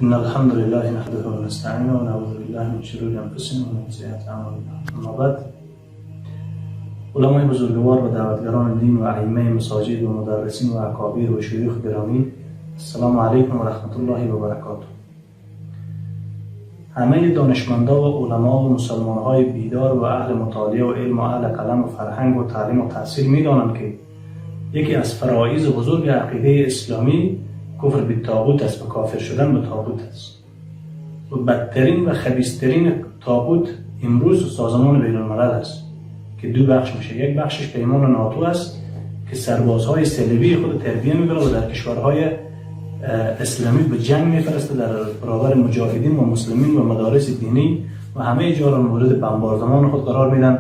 إن الحمد لله نحمده ونستعينه ونعوذ بالله من شرور أنفسنا ومن سيئات أعمالنا. اما بعد، علمای بزرگوار و دعوتگران دین و ائمه مساجد و مدرسین و اکابر و شیوخ گرامی، السلام علیکم و رحمت الله و برکاته. همه دانشمندان و علما و مسلمان‌های بیدار و اهل مطالعه و علم و اهل قلم و فرهنگ و تعلیم و تحصیل می‌دانند که یکی از فرایض بزرگ عقیده اسلامی کفر به طاغوت است و کافر شدن به طاغوت است. و بدترین و خبیث‌ترین طاغوت امروز سازمان بین‌الملل است که دو بخش میشه. یک بخشش پیمان ناتو است که سربازهای صلیبی خود تربیه می‌کنه و در کشورهای اسلامی به جنگ می‌فرسته در برابر مجاهدین و مسلمین و مدارس دینی و همه جا را مورد بمباردمان خود قرار میدن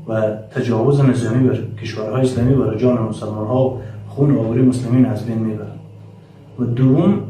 و تجاوز نظامی بر کشورهای اسلامی و جان مسلمان‌ها و خون و آبروی مسلمین از بین میبرن. و دوم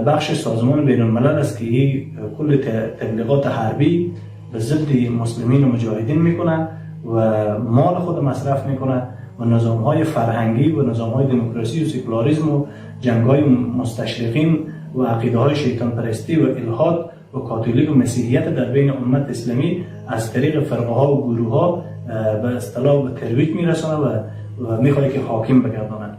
بخش سازمان بین‌الملل است که کل تبلیغات حربی به ضد مسلمین و مجاهدین میکنن و مال خود مصرف میکنن و نظام‌های فرهنگی و نظام‌های دموکراسی و سکولاریسم و جنگ‌های مستشرقین و عقیده‌های شیطان پرستی و الحاد و کاتولیک و مسیحیت در بین امت اسلامی از طریق فرقه‌ها و گروه‌ها به اصطلاح به ترویج میرسونه و میخواد که حاکم بگردانند.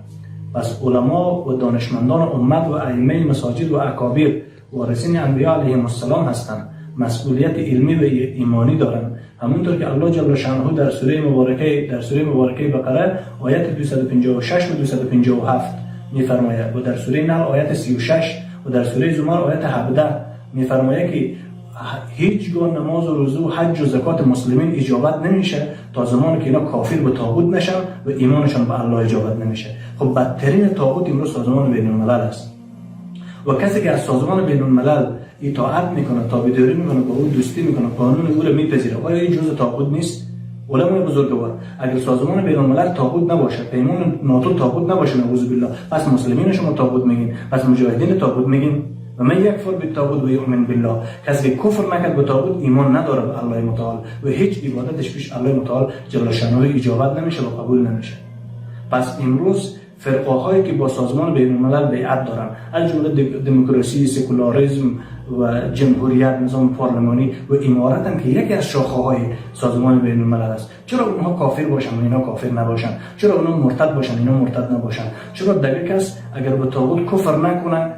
پس علما و دانشمندان امت و ائمه مساجد و اکابر وارثین انبیاء علیهم السلام هستند. مسئولیت علمی و ایمانی دارند. همونطور که الله جل شأنه در سوره مبارکه بقره آیت 256 و 257 میفرماید و در سوره نحل آیت 36 و در سوره زمر آیت 17 میفرماید که هیچگاه نماز و روزه و حج و زکات مسلمین اجابت نمیشه تا زمانی که اینا کافر به طاغوت نشن و ایمانشان به الله اجابت نمیشه. خب بدترین طاغوت امروز سازمان بین‌الملل است و کسی که از سازمان بین‌الملل اطاعت میکنه، تابعداری میکنه، با او دوستی میکنه، قانون او رو میپذیره، آیا این جزء طاغوت نیست؟ علمای بزرگوار، اگر سازمان بین‌الملل طاغوت نباشه، پیمان ناتو طاغوت نباشه، نعوذ بالله، پس مسلمین شما طاغوت میگین، پس مجاهدین طاغوت میگین. و من یکفر بالطاغوت و یؤمن بالله، کسی که کفر نکرد به طاغوت ایمان نداره به الله متعال و هیچ عبادتش پیش الله متعال جل شأنه اجابت نمیشه و قبول نمیشه. پس امروز فرقه هایی که با سازمان بین‌الملل بیعت دارن، از جمله دموکراسی، سکولاریسم و جمهوریت، نظام پارلمانی و امارت هم که یکی از شاخه های سازمان بین‌الملل است، چرا اونها کافر باشن و اینا کافر نباشن؟ چرا اونها مرتد باشن اینا مرتد نباشن؟ چرا دیگه کس اگر به طاغوت کفر نکنه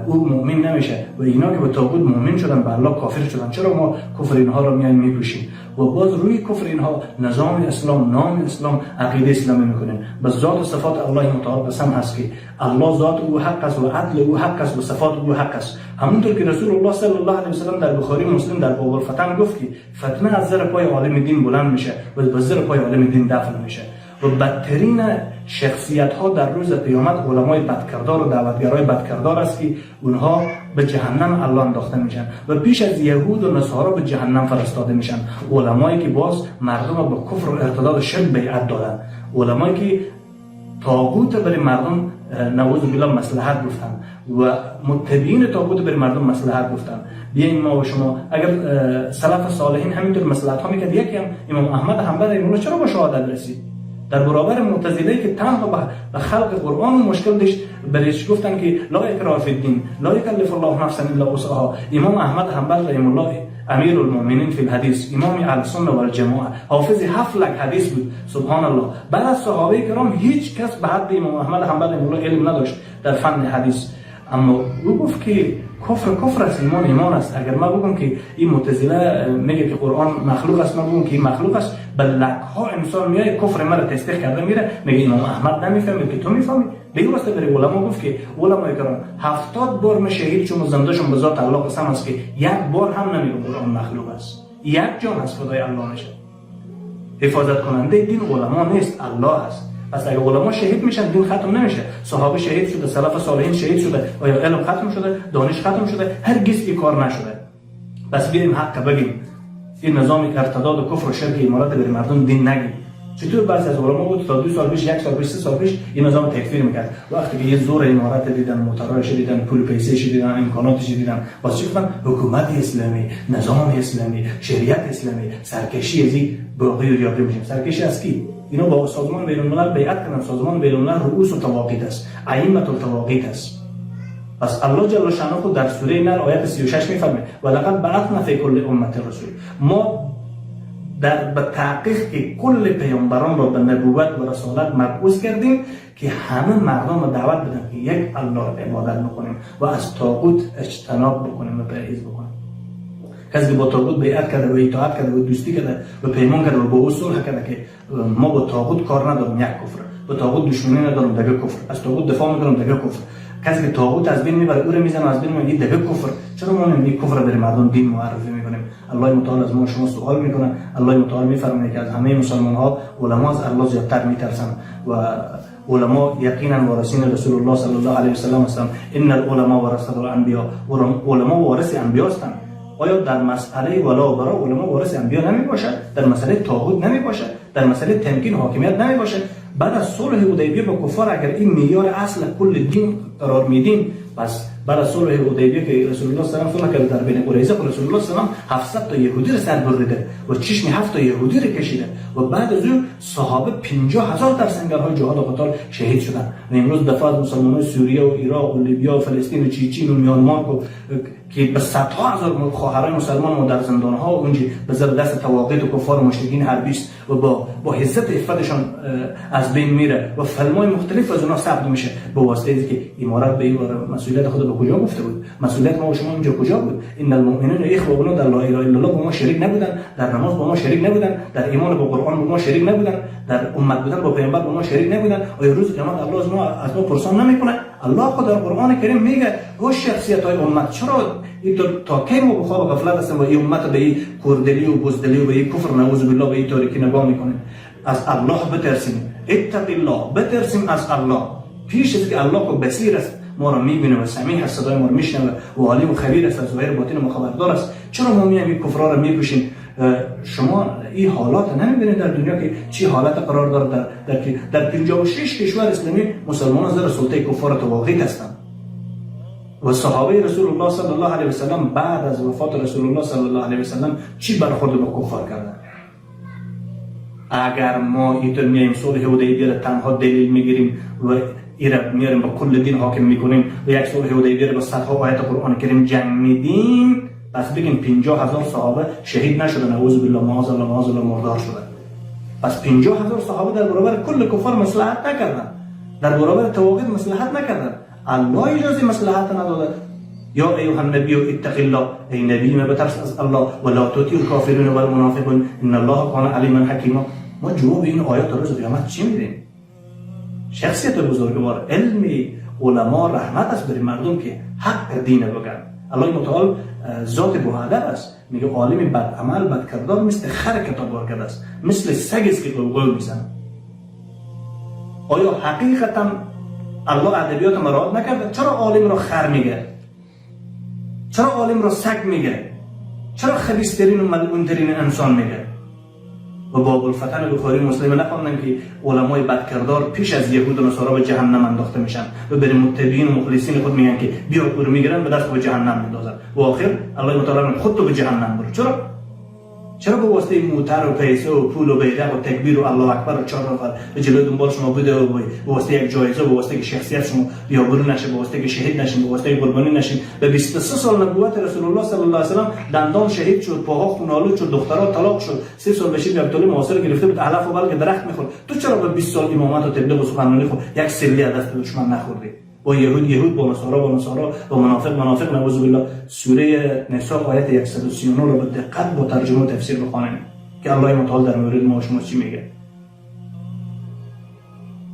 او مؤمن نمیشه و اینا که به طاغوت مؤمن شدن به الله کافر شدن؟ چرا ما کفر اینها رو میایم میپوشیم و باز روی کفر اینها نظام اسلام، نام اسلام، عقیده اسلامی میکنیم؟ به ذات و صفات الله متعال قسم هست که الله ذات او حق است و عدل او حق است و صفات او حق است. همونطور که رسول الله صلی الله علیه و سلم در بخاری و مسلم در باب الفتن گفت که فتنه از زیر پای عالم دین بلند میشه و به زیر پای عالم دین دفن میشه. و بدترین شخصیت ها در روز قیامت علمای بدکردار و دعوتگرای بدکردار است که اونها به جهنم الله انداخته میشن و پیش از یهود و نصارا به جهنم فرستاده میشن. علمایی که باز مردم به کفر و ارتداد و شرک بیعت دادن، علمایی که طاغوت برای مردم نعوذ بالله مصلحت گفتن و متبعین طاغوت برای مردم مصلحت گفتن. بیاین ما و شما اگر سلف صالحین همینطور مصلحت ها میکرد، یکی هم امام احمد حنبل رحمه الله چرا به شهادت رسید؟ در برابر معتزله که تنها به خلق قرآن و مشکل داشت، برایش گفتن که لا اکراه فی الدین، لا یکلف الله نفسا الا وسعها. امام احمد حنبل رحمه الله امیر المؤمنین فی الحدیث، امام اهل سنت و الجماعه، حافظ 7 لک حدیث بود. سبحان الله. بعد از صحابه کرام هیچ کس به حد امام احمد حنبل رحمه الله علم نداشت در فن حدیث، اما او گفت که کفر است، ایمان است. اگر ما بگم که این معتزله میگه که قرآن مخلوق است، ما بگم که این مخلوق است، به لک‌ها انسان میاد کفر مرا تصدیق کرده میره، میگه امام احمد نمیفهمه که تو میفهمی. دیگه واسه برای علما گفت که علمای کرام 70 بار من شهید شدم و زنده شدم، به ذات الله قسم است که یک بار هم نمیگم قرآن مخلوق است. یک جان از خدای الله نشه. حفاظت کننده دین علما نیست، الله است. پس اگه علما شهید میشن دین ختم نمیشه. صحابه شهید شده، سلف صالحین شهید شده، آیا علم ختم شده؟ دانش ختم شده؟ هرگز این کار نشده. پس بیایم حق بگیم. این نظام ارتداد و کفر و شرک امارات برای مردم دین نگیم. چطور بعضی از علما بود تا 2 سال پیش، 1 سال پیش، 3 سال پیش این نظام تکفیر میکرد، وقتی که یه زور امارات دیدن، موتورایش دیدن، پول پیسه‌اش دیدن، امکاناتش دیدن، واسه چی گفتن حکومت اسلامی، نظام اسلامی، شریعت اسلامی، سرکشی ازی باقی و یابی میشیم. سرکشی از کی؟ اینا با سازمان بین‌الملل بیعت کردن. سازمان بین‌الملل رؤوس التواقیت است، ائمه التواقیت است. پس الله جل شانه خود در سوره نل آیت 36 میفرماید ولقد بعثنا فی کل امت رسول. ما به تحقیق که کل پیامبران را به نبوت و رسالت مبعوث کردیم که همه مردم دعوت بدن که یک الله را عبادت بکنیم و از طاغوت اجتناب بکنیم و پرهیز بکنیم. کسی که با طاغوت بیعت کرده و اطاعت کرده و دوستی کرده و پیمان کرده و با او صلح کرده که ما با طاغوت کار نداریم، یک کفر. با طاغوت دشمنی نداریم، دیگه کفر. از طاغوت دفاع میکنیم، دیگه کفر. کسی که طاغوت از بین میبره او رو میزنه از بین میگه دیگه کفر. چرا ما نمیگیم کفر برای مردم دین معرفی میکنیم؟ الله متعال از ما شما سوال میکنه. الله متعال میفرماید که از همه مسلمان ها علما از الله زیادتر میترسن و علما یقینا وارثین رسول الله صلی الله علیه و سلم هستند. ان العلماء ورثه الانبیاء. علما وارث انبیا هستند. آیا در مسئله ولا و برا علما وارث انبیا نمی باشد؟ در مسئله طاغوت نمی باشد؟ در مسئله تمکین حاکمیت نمی باشد؟ بعد از صلح حدیبیه با کفار اگر این معیار اصل کل دین قرار میدیم، پس بعد از صلح حدیبیه که رسول الله صلی الله علیه و آله در بین قریظه رسول الله صلی الله علیه و 700 تا یهودی رو سر بریده و چشم 7 تا یهودی رو کشیده و بعد از اون صحابه 50,000 در سنگرهای جهاد و قتال شهید شدن. و امروز دفعه از مسلمانان سوریه و عراق و لیبیا و فلسطین و چیچین و میانمار که به صدها هزار خواهرای مسلمان ما در زندان‌ها و اونجا به زیر دست طواغیت و کفار و مشرکین حربی است و با عزت عفتشان از بین میره و فیلم‌های مختلف از اونها ثبت میشه به واسطه اینکه امارات به این مسئولیت خود به کجا گفته بود؟ مسئولیت ما و شما اینجا کجا بود؟ ان المؤمنین اخوه در لا اله الا الله با ما شریک نبودن، در نماز با ما شریک نبودن، در ایمان با قرآن با ما شریک نبودن، در امت بودن با پیامبر با ما شریک نبودن. آیا روز قیامت الله از ما پرسان نمیکنه؟ الله خود در قرآن کریم میگه او شخصیت‌های امت چرا تا کی ما بخواب غفلت هستیم و این امت به این کوردلی و بزدلی و به این کفر نعوذ بالله به این تاریکی نگاه میکنیم؟ از الله بترسیم، اتق الله، بترسیم از الله. پیش از که الله کو بصیر است، ما را میبینه و سمیع است، صدای ما را میشنوه و عالم و خبیر است، از ظاهر باطن ما خبردار است. چرا ما میایم این کفرا را میپوشیم؟ شما این حالات نمیبینید در دنیا که چی حالت قرار داره؟ در 56 کشور اسلامی مسلمانان زیر سلطه کفار طواغیت هستند و صحابه رسول الله صلی الله علیه و سلم بعد از وفات رسول الله صلی الله علیه و سلم چی برخورد با کفار کردن؟ اگر ما اینطور میایم صلح حدیبیه را تنها دلیل میگیریم و ایرا میاریم با کل دین حاکم میکنیم و یک صلح حدیبیه را با صدها آیت قرآن کریم جنگ میدیم، پس بگیم 50,000 صحابه شهید نشدن، نعوذ بالله، معاذ الله مردار شدن. پس 50,000 صحابه در برابر کل کفار مصلحت نکردن، در برابر طواغیت مصلحت نکردن. الله اجازه مصلحت نداده. یا ایها النبی اتق الله، ای نبی ما بترس از الله ولا تطیع الکافرین و المنافقین ان الله کان علیما حکیما. ما جواب این آیات روز قیامت چی میدیم؟ شخصیت بزرگوار، علم علما رحمت است برای مردم که حق دین بگن. الله متعال ذات بوادر است، میگه عالم بد عمل بد کردار مثل خر کتابوار کرده است، مثل سگ است که قلقل میزنه. آیا حقیقتا الله ادبیات مراعات نکرده؟ چرا عالم را خر میگه؟ چرا عالم را سگ میگه؟ چرا خبیث‌ترین و ملعون‌ترین انسان میگه؟ و باب الفتن بخاری مسلم نخوندن که علمای بدکردار پیش از یهود و نصارا به جهنم انداخته میشن و برای متبعین و مخلصین خود میگن که بیا او رو میگیرن به دست به جهنم میندازن و آخر الله متعال خود تو به جهنم برو. چرا به واسطه موتر و پیسه و پول و بیرق و تکبیر و الله اکبر و 4 نفر به جلوی دنبال شما بوده و به واسطه یک جایزه، به واسطه که شخصیت شما بیابرو نشه، به واسطه که شهید نشین، به واسطه که قربانی نشین؟ به 23 سال نبوت رسول الله صلی الله علیه و سلم دندان شهید شد، پاها خونالود شد، دخترها طلاق شد، 3 سال بشیر ابی طالب معاصر گرفته بود علف و بلک درخت میخورد. تو چرا به 20 سال امامت و تبلیغ و سخنرانی خود یک سلی از دست دشمن نخوردی؟ با یهود با نصارا با منافق نعوذ بالله. سوره نساء آیت 139 رو به دقت با ترجمه و تفسیر بخونید که الله متعال در مورد ما و شما چی میگه.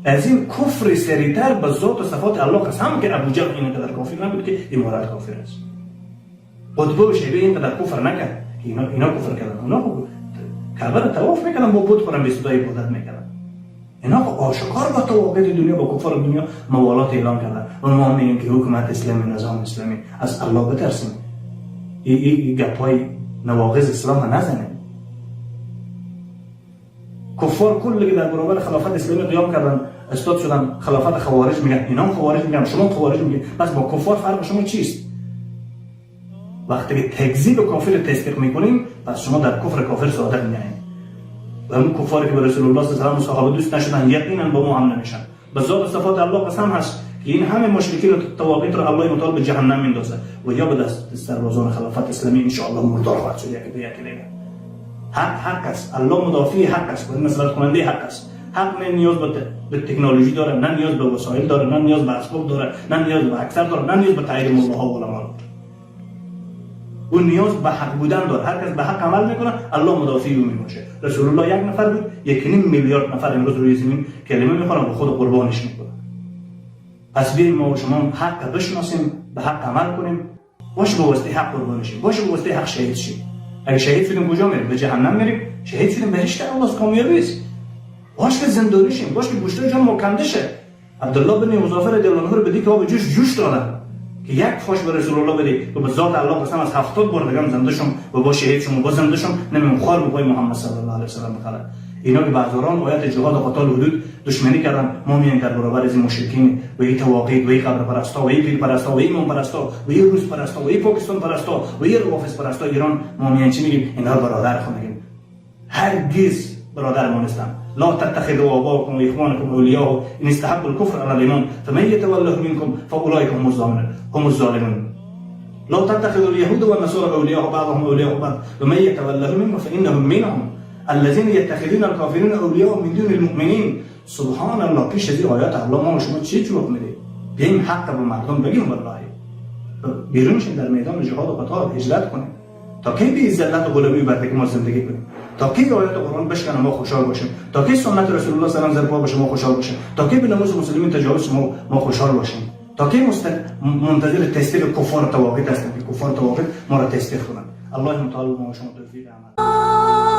از این کفر سریعتر به ذات و صفات الله قسم که ابو جهل اینقدر کافر نبود که امارت کافر است. قطبه و شیبه اینقدر کفر نکرد که اینا کفر کردن. اونا کعبه را طواف میکردن، با بت خورن به صدای عبادت میکردن. اینا آشکار با طواغیت دنیا با کفار دنیا موالات اعلام کردن و ما میگیم که حکومت اسلامی، نظام اسلامی. از الله بترسیم. این گپای نواقض اسلام ها نزنیم. کفار کلی که در برابر خلافت اسلامی قیام کردن استاد شدن خلافت خوارج میگن، اینا هم خوارج میگن، شما خوارج میگن. پس با کفار فرق شما چیست؟ وقتی که تکذیب کافر تصدیق میکنیم، پس شما در کفر کافر صادق میایید. و اون کفاری که به رسول الله صلی الله علیه و آله صحابه دوست نشدن یقینا با ما هم نمیشن. به ذات صفات الله قسم هست که این همه مشرکین و طواغیت را الله متعال به جهنم میندازه و یا به دست سربازان خلافت اسلامی ان شاء الله مردار خواهد شد. یکی دیگه حق است، الله مدافع حق است و نصرت کننده حق است. حق نه نیاز به تکنولوژی داره، نه نیاز به وسایل داره، نه نیاز به اسباب داره، نه نیاز به اکثر داره، نه نیاز به تایید ملاها و علما. او نیاز به حق بودن داره. هر کس به حق عمل میکنه الله مدافع او میمونه. رسول الله یک نفر بود، 1.5 میلیارد نفر امروز روی زمین کلمه میخوانن و خود قربانش میکنن. پس بیایم ما و شما حق بشناسیم، به حق عمل کنیم، باشه به واسطه حق قربان شیم، باشه به واسطه حق شهید شیم. اگه شهید شدیم کجا میریم؟ به جهنم میریم. شهید شدیم بهشت الله کامیابی است. باشه که زندانی شیم، باشه که گوشت جان ما کنده شه. عبدالله بن مظافر رضی الله عنه رو بدی که آب جوش دادن که یک فاش به رسول الله بدی و به ذات الله قسم از 70 بار بگم زنده شم و با شهید شم و با زنده شم نمیم خوار به پای محمد صلی الله علیه و سلم بخره. اینا که بعضوران آیات جهاد و قتال حدود دشمنی کردن، ما میان در برابر از این مشرکین و این طواغیت و این قبر پرستا و این پیر پرستا و این امام پرستا و این روس پرستا و این پاکستان پرستا و این روافض پرستا ایران، ما میان چی میگیم؟ اینا برادر خود میگیم. هرگز برادر ما نیستن. لا تتخذوا آباءكم واخوانكم اولياء ان استحبوا الكفر على الايمان فمن يتولهم منكم فاولئك هم الظالمون. لا تتخذوا اليهود والنصارى اولياء بعضهم اولياء بعض ومن يتولهم منكم فانهم منهم الذين يتخذون الكافرين اولياء من دون المؤمنين. سبحان الله. پیش از این آیات الله ما و شما چی جواب میده؟ بیایم حق به مردم بگیم. والله بیرون شیم در میدان جهاد و قتال هجرت کنیم تا کی به ذلت و غلامی برده که ما زندگی کنیم، تا کی آیات قرآن بشکنه ما خوشحال باشیم، تا کی سنت رسول الله صلی الله علیه و آله باشه ما خوشحال باشیم، تا کی به ناموس مسلمین تجاوز ما خوشحال باشیم، تا کی منتظر تسخیر کفار طواغیت هستیم که کفار طواغیت ما را تسخیر کنند. الله متعال ما و شما توفیق عمل